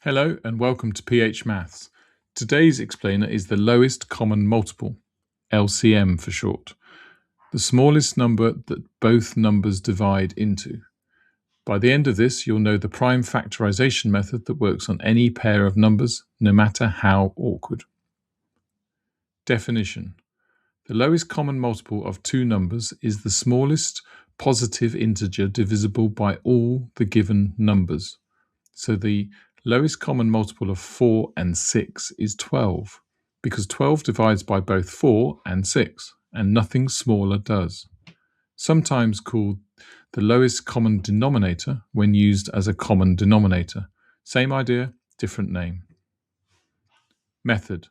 Hello and welcome to PH Maths. Today's explainer is the lowest common multiple, LCM for short, the smallest number that both numbers divide into. By the end of this, you'll know the prime factorization method that works on any pair of numbers, no matter how awkward. Definition: the lowest common multiple of two numbers is the smallest positive integer divisible by all the given numbers. So the lowest common multiple of 4 and 6 is 12, because 12 divides by both 4 and 6, and nothing smaller does. Sometimes called the lowest common denominator when used as a common denominator. Same idea, different name. Method: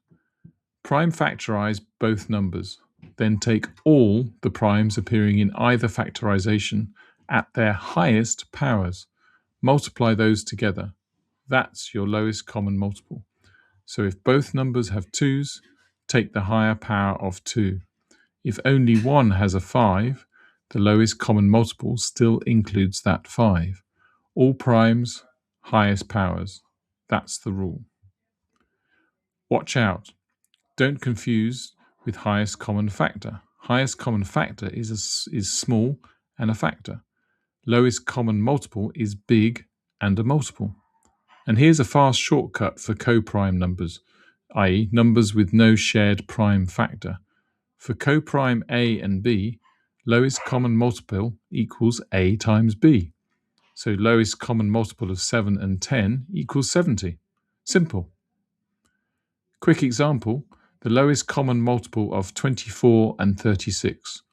prime factorize both numbers, then take all the primes appearing in either factorization at their highest powers. Multiply those together. That's your lowest common multiple. So if both numbers have 2's, take the higher power of 2. If only one has a 5, the lowest common multiple still includes that 5. All primes, highest powers. That's the rule. Watch out. Don't confuse with highest common factor. Highest common factor is small and a factor. Lowest common multiple is big and a multiple. And here's a fast shortcut for coprime numbers, i.e. numbers with no shared prime factor. For coprime A and B, lowest common multiple equals A times B. So lowest common multiple of 7 and 10 equals 70. Simple. Quick example, the lowest common multiple of 24 and 36.